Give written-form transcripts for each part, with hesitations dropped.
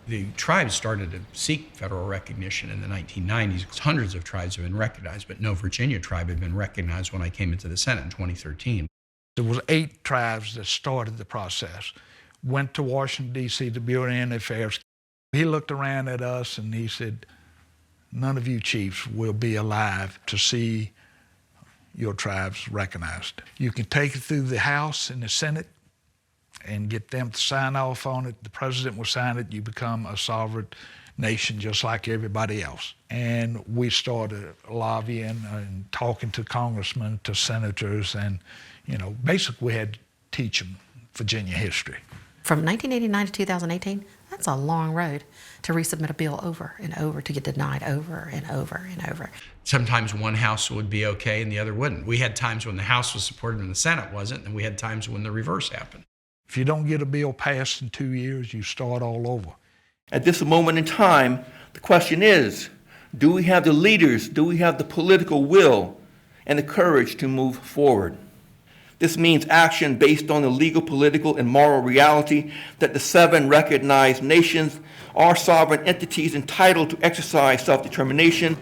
The tribes started to seek federal recognition in the 1990s. Hundreds of tribes have been recognized, but no Virginia tribe had been recognized when I came into the Senate in 2013. There was 8 tribes that started the process. Went to Washington, D.C., the Bureau of Indian Affairs. He looked around at us and he said, none of you chiefs will be alive to see your tribes recognized. You can take it through the House and the Senate and get them to sign off on it. The president will sign it. You become a sovereign nation just like everybody else. And we started lobbying and talking to congressmen, to senators, and basically we had to teach them Virginia history. From 1989 to 2018, that's a long road to resubmit a bill over and over, to get denied over and over and over. Sometimes one house would be okay and the other wouldn't. We had times when the House was supported and the Senate wasn't, and we had times when the reverse happened. If you don't get a bill passed in 2 years, you start all over. At this moment in time, the question is, do we have the leaders, do we have the political will and the courage to move forward? This means action based on the legal, political, and moral reality that the 7 recognized nations are sovereign entities entitled to exercise self-determination.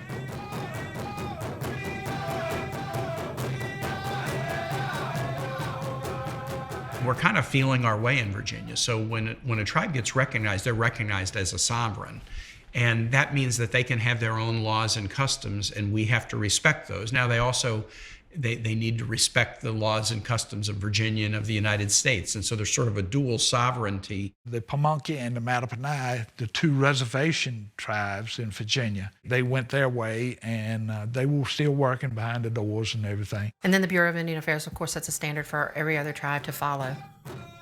We're kind of feeling our way in Virginia. So when a tribe gets recognized, they're recognized as a sovereign. And that means that they can have their own laws and customs, and we have to respect those. Now, they also they need to respect the laws and customs of Virginia and of the United States. And so there's sort of a dual sovereignty. The Pamunkey and the Mattaponi, the 2 reservation tribes in Virginia, they went their way, and they were still working behind the doors and everything. And then the Bureau of Indian Affairs, of course, sets a standard for every other tribe to follow.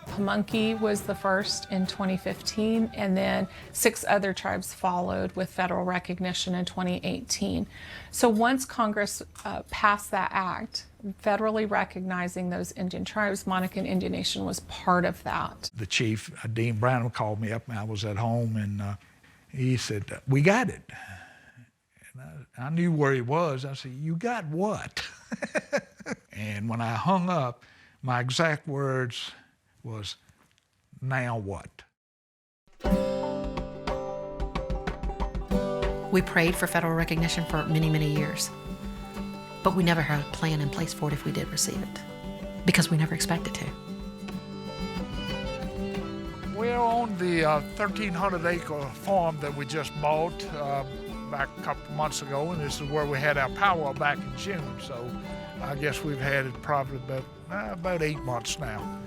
Pamunkey was the first in 2015, and then 6 other tribes followed with federal recognition in 2018. So once Congress passed that act, federally recognizing those Indian tribes, Monacan Indian Nation was part of that. The chief, Dean Branham, called me up, and I was at home, and he said, we got it. And I knew where he was. I said, you got what? And when I hung up, my exact words was, now what? We prayed for federal recognition for many, many years, but we never had a plan in place for it if we did receive it, because we never expected to. We're on the 1,300-acre farm that we just bought back a couple months ago, and this is where we had our power back in June, so I guess we've had it probably about 8 months now.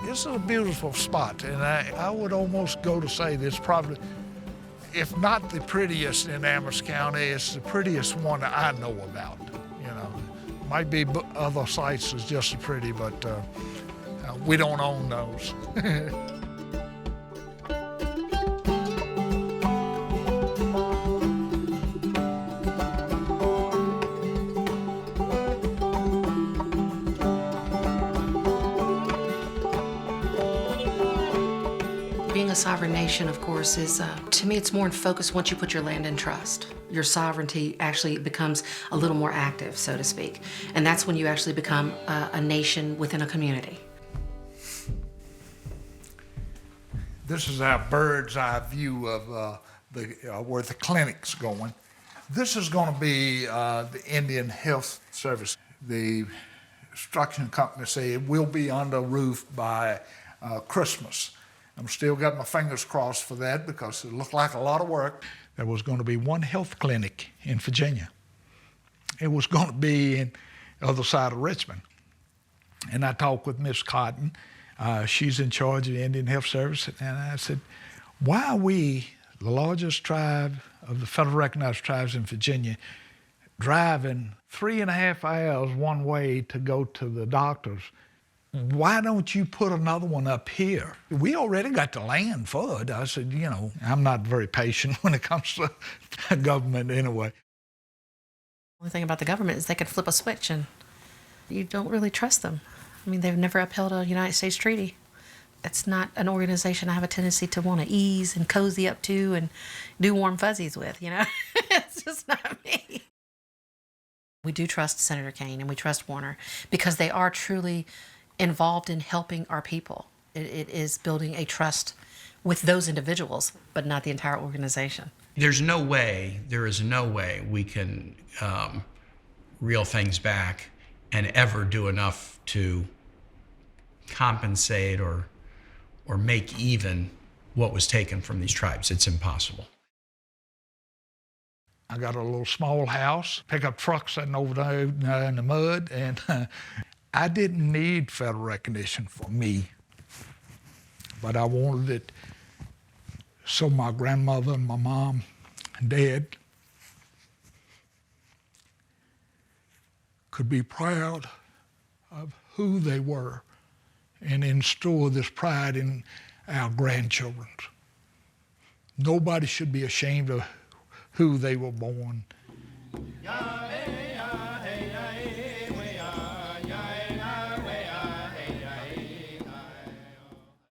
This is a beautiful spot, and I would almost go to say this probably, if not the prettiest in Amherst County, it's the prettiest one that I know about. Might be other sites that's just as pretty, but we don't own those. Being a sovereign nation, of course, is, to me, it's more in focus once you put your land in trust. Your sovereignty actually becomes a little more active, so to speak. And that's when you actually become a nation within a community. This is our bird's eye view of where the clinic's going. This is going to be the Indian Health Service. The construction company say it will be under roof by Christmas. I'm still got my fingers crossed for that because it looked like a lot of work. There was going to be one health clinic in Virginia. It was going to be in the other side of Richmond. And I talked with Miss Cotton. She's in charge of the Indian Health Service. And I said, why are we, the largest tribe of the federal recognized tribes in Virginia, driving 3.5 hours one way to go to the doctors? Why don't you put another one up here? We already got the land for it. I said, I'm not very patient when it comes to government anyway. The only thing about the government is they can flip a switch and you don't really trust them. I mean, they've never upheld a United States treaty. That's not an organization I have a tendency to want to ease and cozy up to and do warm fuzzies with, It's just not me. We do trust Senator Kaine and we trust Warner because they are truly involved in helping our people. It is building a trust with those individuals, but not the entire organization. There is no way we can reel things back and ever do enough to compensate or make even what was taken from these tribes. It's impossible. I got a little small house, pickup truck sitting over there in the mud, and I didn't need federal recognition for me, but I wanted it so my grandmother and my mom and dad could be proud of who they were and instill this pride in our grandchildren. Nobody should be ashamed of who they were born.